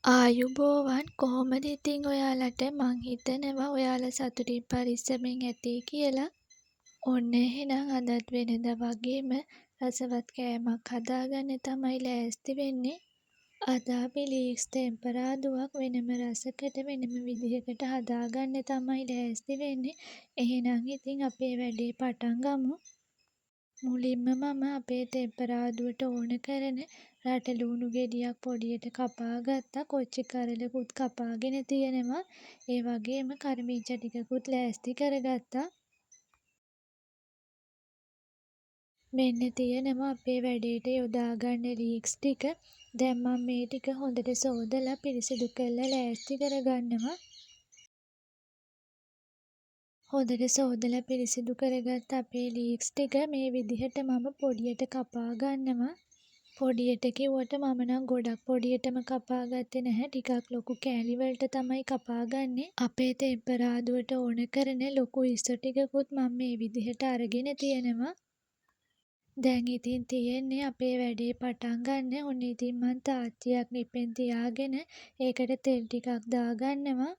ආයුබෝවන් කොහොමද ඉතින් ඔයාලට මං හිතනවා ඔයාලා සතුටින් පරිස්සමෙන් ඇති කියලා. ඔන්න එහෙනම් අදත් වෙනදා වගේම රසවත් කෑමක් හදාගන්න තමයි ලෑස්ති වෙන්නේ. අද අපි ලීක්ස් තෙම්පරාදුවක් වෙනම රසකට වෙනම විදිහකට හදාගන්න තමයි ලෑස්ති වෙන්නේ. එහෙනම් ඉතින් අපේ වැඩේ පටන් ගමු. මුලින්ම මම අපේ තෙම්පරාදුවට ඕන කරන රට ලුණු ගෙඩියක් පොඩියට කපා ගත්තා. කොච්චි කරලකුත් කපාගෙන තියෙනවා. ඒ වගේම කරමිංච ටිකකුත් ලෑස්ති කරගත්තා. මෙන්න තියෙනවා අපේ වැඩේට යොදාගන්න ලීක්ස් ටික. දැන් මම මේ ටික හොඳට සෝදලා පිරිසිදු කරලා ලෑස්ති කරගන්නවා. හොඳට සෝදලා පිරිසිදු කරගත්ත අපේ ලීක්ස් ටික මේ විදිහට මම පොඩියට කපා ගන්නවා. පොඩියට කිව්වට මම නම් ගොඩක් පොඩියටම කපා ගත්තේ නැහැ. ටිකක් ලොකු කෑලි වලට තමයි කපා ගන්නෙ. අපේ තෙම්පරාදුවට ඕන කරන ලොකු ඉස්සෝ ටිකකුත් මම මේ විදිහට අරගෙන තියෙනවා. දැන් ඉතින් තියෙන්නේ අපේ වැඩේ පටන් ගන්න. ඔන්න ඉතින් මං තාච්චියක් නිපෙන් තියාගෙන ඒකට තෙල් ටිකක් දාගන්නවා.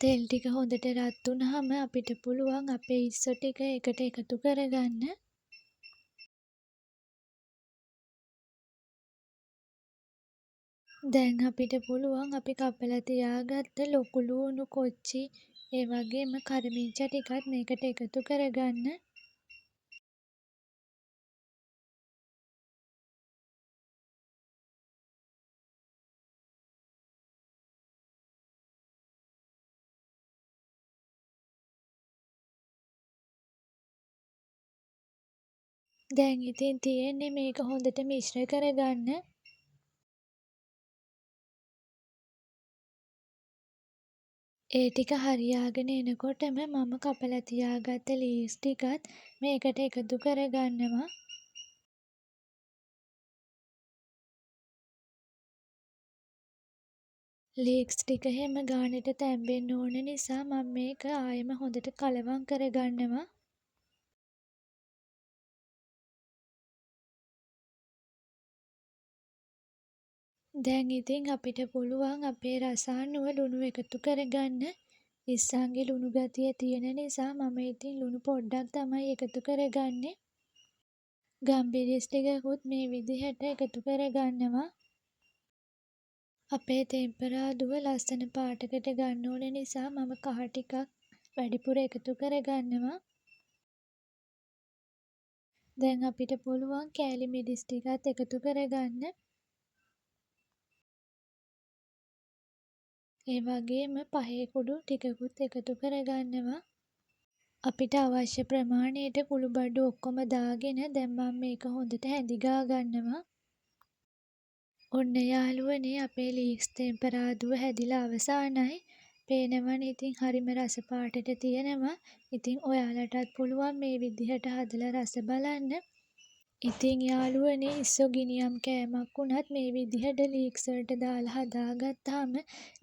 තෙල් ටික හොඳට රත් වුනහම අපිට පුළුවන් අපේ ඉස්සෝ ටික එකට එකතු කරගන්න. දැන් අපිට පුළුවන් අපි කපලා තියාගත්ත ලොකු ලූණු කොච්චි ඒ වගේම කරමිංච ටිකත් මේකට එකතු කරගන්න. දැන් ඉතින් තියෙන්නේ මේක හොඳට මිශ්‍ර කරගන්න. ඒ ටික හරියාගෙන එනකොටම මම කපලා තියාගත්ත ලීක්ස් ටිකත් මේකට එකතු කරගන්නවා. ලීක්ස් ටික එහෙම ගානට තැම්බෙන්න ඕන නිසා මම මේක ආයෙම හොඳට කලවම් කරගන්නවා. දැන් ඉතින් අපිට පුළුවන් අපේ රසායනුව ලුණු එකතු කරගන්න. ඉස්සන්ගේ ලුණු ගතිය තියෙන නිසා මම ඉතින් ලුණු පොඩ්ඩක් තමයි එකතු කරගන්නේ. ගම්බිරිස් ටිකකුත් මේ විදිහට එකතු කරගන්නවා. අපේ තෙම්පරාදුව ලස්සන පාටකට ගන්න ඕන නිසා මම කහ ටිකක් වැඩිපුර එකතු කරගන්නවා. දැන් අපිට පුළුවන් කෑලි මිරිස් ටිකත් එකතු කරගන්න. ඒ වගේම පහේ කුඩු ටිකකුත් එකතු කරගන්නවා. අපිට අවශ්‍ය ප්‍රමාණයට කුළුබඩු ඔක්කොම දාගෙන දැන් මම මේක හොඳට හැඳි ගන්නවා. ඔන්න යාළුවනේ අපේ ලීක්ස් තෙම්පරාදුව හැදිලා අවසానයි. පේනවනේ ඉතින් හරිම රස පාටට තියෙනවා. ඉතින් ඔයාලටත් පුළුවන් මේ විදිහට හදලා රස බලන්න. ඉතින් යාළුවනේ ඉස්සෝ ගිනියම් කෑමක් වුණත් මේ විදිහට ලීක්ස් වලට දාලා හදාගත්තාම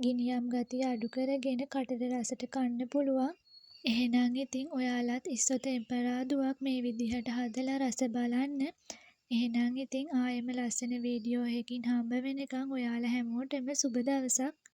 ගිනියම් ගතිය අඩු කරගෙන කටට රසට කන්න පුළුවන්. එහෙනම් ඉතින් ඔයාලත් ඉස්සෝ තෙම්පරාදුවක් මේ විදිහට හදලා රස බලන්න. එහෙනම් ඉතින් ආයෙම ලස්සන වීඩියෝ එකකින් හම්බ වෙනකන් ඔයාලා හැමෝටම සුබ දවසක්.